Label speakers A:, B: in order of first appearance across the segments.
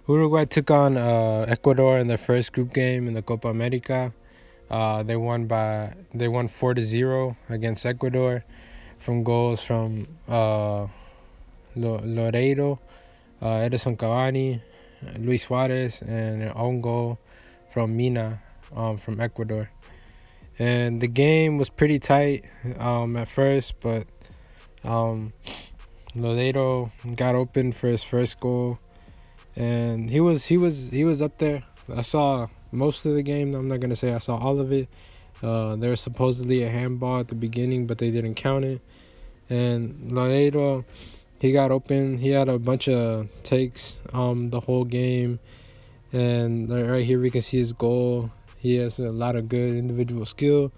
A: Uruguay took on Ecuador in their first group game in the Copa America. They won 4-0 against Ecuador from goals from Loderio, Edison Cavani, Luis Suarez, and an own goal from Mina from Ecuador. And the game was pretty tight at first, but um, Loderio got open for his first goal, and he was up there. I saw most of the game. I'm not gonna say I saw all of it. There was supposedly a handball at the beginning, but they didn't count it. And Lodeiro, he got open. He had a bunch of takes the whole game, and right here we can see his goal. He has a lot of good individual skill.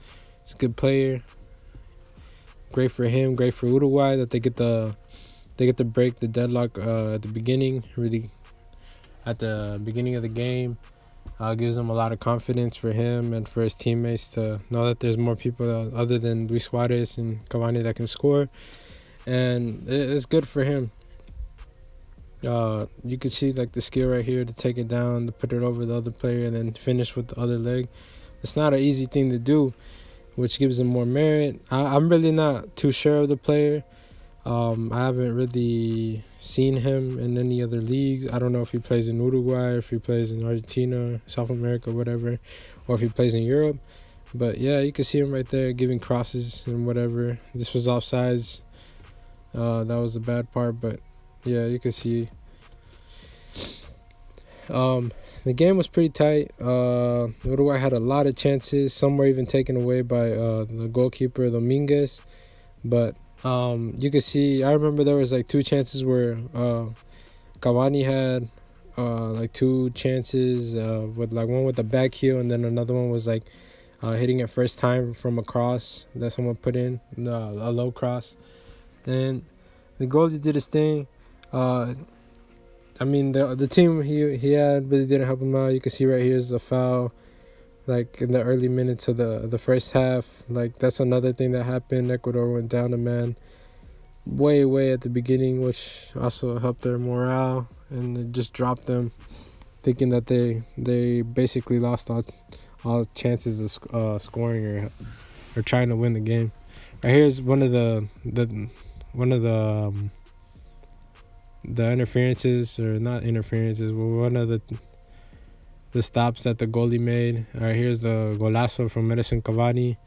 A: He's a good player. Great for him. Great for Uruguay that they get to break the deadlock at the beginning. Really, at the beginning of the game, gives them a lot of confidence for him and for his teammates to know that there's more people other than Luis Suarez and Cavani that can score, and it's good for him. You could see like the skill right here to take it down, to put it over the other player, and then finish with the other leg. It's not an easy thing to do, which gives him more merit. I'm really not too sure of the player. I haven't really seen him in any other leagues. I don't know if he plays in Uruguay, if he plays in Argentina, South America, whatever, or if he plays in Europe. But yeah, you can see him right there giving crosses and whatever. This was offsides. That was the bad part, but yeah, you can see. The game was pretty tight. Uruguay had a lot of chances. Some were even taken away by the goalkeeper Dominguez, but you could see. I remember there was like two chances where Cavani had like two chances with like one with the back heel, and then another one was like hitting it first time from a cross that someone put in, a low cross, and the goalie did his thing. I mean, the team he had really didn't help him out. You can see right here is a foul, like in the early minutes of the first half. Like that's another thing that happened. Ecuador went down a man way at the beginning, which also helped their morale, and it just dropped them, thinking that they basically lost all chances of scoring or trying to win the game. Right here's one of the interferences, or not interferences, but one of the stops that the goalie made. All right, here's the golazo from Edison Cavani.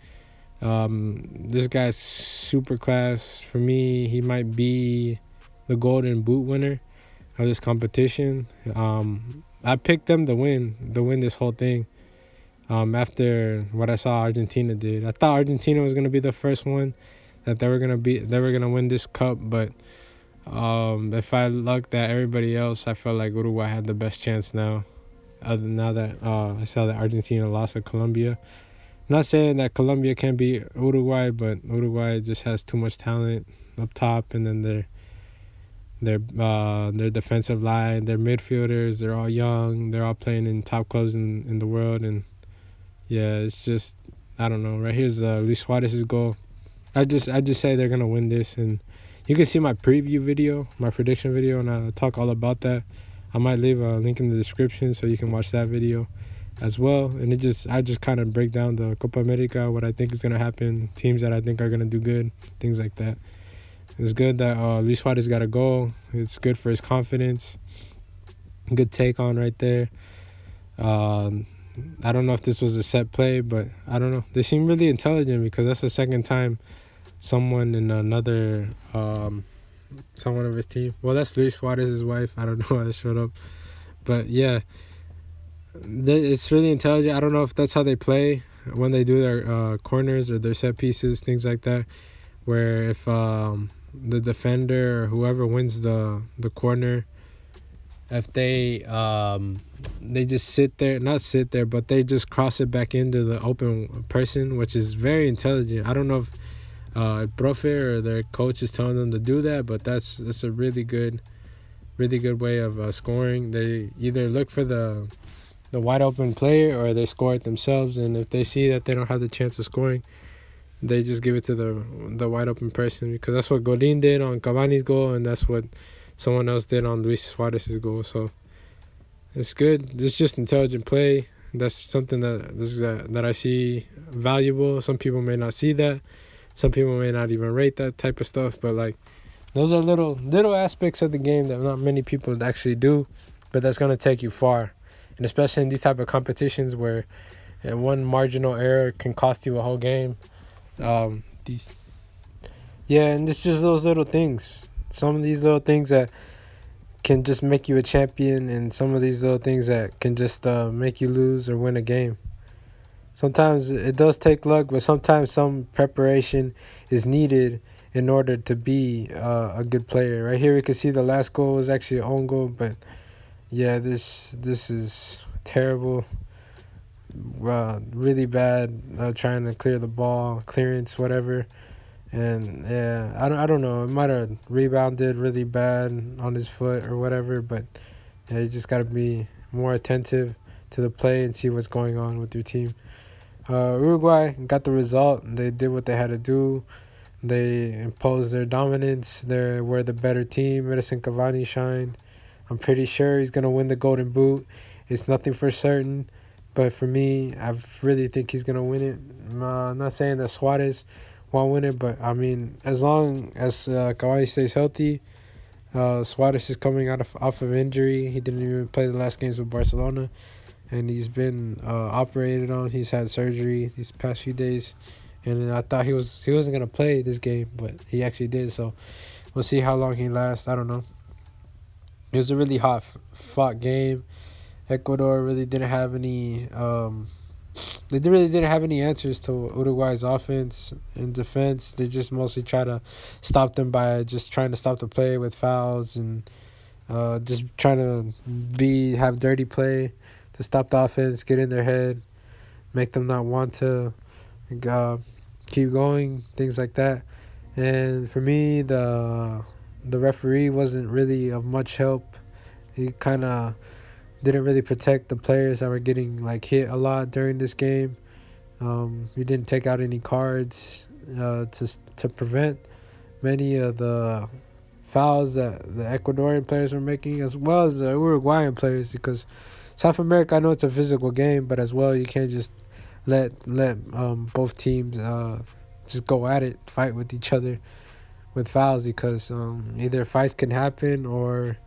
A: This guy's super class. For me, he might be the Golden Boot winner of this competition. I picked them to win this whole thing. After what I saw Argentina did, I thought Argentina was gonna be the first one that they were gonna win this cup, but if I looked at everybody else, I felt like Uruguay had the best chance now. Now that I saw that Argentina lost to Colombia. I'm not saying that Colombia can't beat Uruguay, but Uruguay just has too much talent up top, and then their defensive line, their midfielders, they're all young. They're all playing in top clubs in the world, and yeah, it's just, I don't know. Right here's Luis Suarez's goal. I just say they're gonna win this, and you can see my preview video, my prediction video, and I talk all about that. I might leave a link in the description so you can watch that video as well. And I just kind of break down the Copa America, what I think is going to happen, teams that I think are going to do good, things like that. It's good that Luis Suarez got a goal. It's good for his confidence. Good take on right there. I don't know if this was a set play, but I don't know. They seem really intelligent, because that's the second time someone in another someone of his team. Well, that's Luis Suarez's wife. I don't know why that showed up, but yeah, it's really intelligent. I don't know if that's how they play when they do their corners or their set pieces, things like that, where if the defender or whoever wins the corner, if they just not sit there, but they just cross it back into the open person, which is very intelligent. I don't know if profe or their coach is telling them to do that, but that's a really good way of scoring. They either look for the wide open player, or they score it themselves, and if they see that they don't have the chance of scoring, they just give it to the wide open person, because that's what Godin did on Cavani's goal, and that's what someone else did on Luis Suarez's goal. So It's good. It's just intelligent play. That's something that I see valuable. Some people may not see that. Some people may not even rate that type of stuff. But like those are little aspects of the game that not many people actually do, but that's gonna take you far. And especially in these type of competitions where one marginal error can cost you a whole game. These Yeah, and it's just those little things. Some of these little things that can just make you a champion, and some of these little things that can just make you lose or win a game. Sometimes it does take luck, but sometimes some preparation is needed in order to be a good player. Right here, we can see the last goal was actually an own goal, but yeah, this is terrible. Really bad. Trying to clear the ball, clearance, whatever. And yeah, I don't know. It might have rebounded really bad on his foot or whatever, but yeah, you just gotta be more attentive to the play and see what's going on with your team. Uruguay got the result. They did what they had to do. They imposed their dominance. They were the better team. Edison Cavani shined. I'm pretty sure he's gonna win the Golden Boot. It's nothing for certain, but for me, I really think he's gonna win it. I'm not saying that Suarez won't win it, but I mean, as long as Cavani stays healthy, Suarez is coming off of injury. He didn't even play the last games with Barcelona, and he's been operated on. He's had surgery these past few days, and I thought he wasn't gonna play this game, but he actually did. So we'll see how long he lasts. I don't know. It was a really fought game. Ecuador really didn't have any. They really didn't have any answers to Uruguay's offense and defense. They just mostly try to stop them by just trying to stop the play with fouls and just trying to have dirty play to stop the offense, get in their head, make them not want to uh, keep going, things like that. And for me, the referee wasn't really of much help. He kind of didn't really protect the players that were getting like hit a lot during this game. He didn't take out any cards to prevent many of the fouls that the Ecuadorian players were making, as well as the Uruguayan players, because South America, I know it's a physical game, but as well you can't just let both teams just go at it, fight with each other with fouls, because either fights can happen or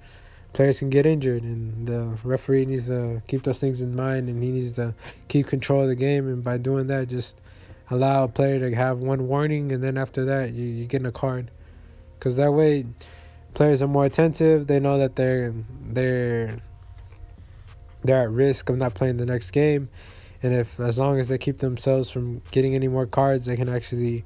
A: players can get injured, and the referee needs to keep those things in mind, and he needs to keep control of the game, and by doing that, just allow a player to have one warning, and then after that, you get a card, because that way players are more attentive. They know that they're at risk of not playing the next game, and if as long as they keep themselves from getting any more cards, they can actually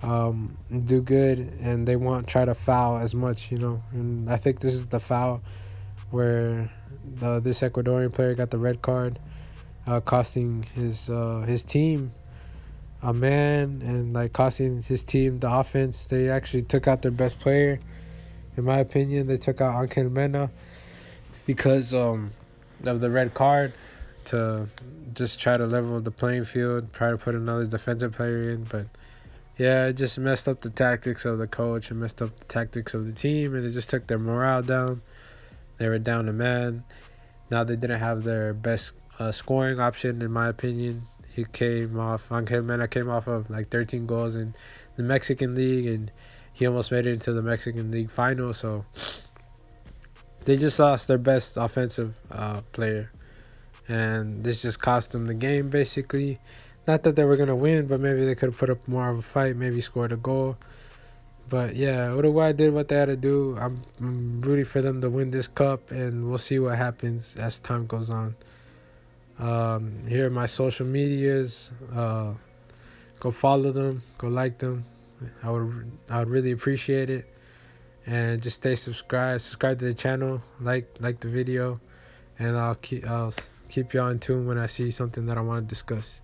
A: do good, and they won't try to foul as much, And I think this is the foul where this Ecuadorian player got the red card, costing his team a man, and like costing his team the offense. They actually took out their best player, in my opinion. They took out Angel Mina because of the red card, to just try to level the playing field, try to put another defensive player in, but yeah, it just messed up the tactics of the coach and messed up the tactics of the team, and it just took their morale down. They were down a man. Now they didn't have their best scoring option, in my opinion. Angel Mena came off of like 13 goals in the Mexican League, and he almost made it into the Mexican League final. So they just lost their best offensive player, and this just cost them the game, basically. Not that they were going to win, but maybe they could have put up more of a fight, maybe scored a goal. But yeah, Uruguay did what they had to do. I'm rooting for them to win this cup, and we'll see what happens as time goes on. Here are my social medias. Go follow them. Go like them. I would really appreciate it. And just stay subscribed. Subscribe to the channel. Like the video, and I'll keep y'all in tune when I see something that I want to discuss.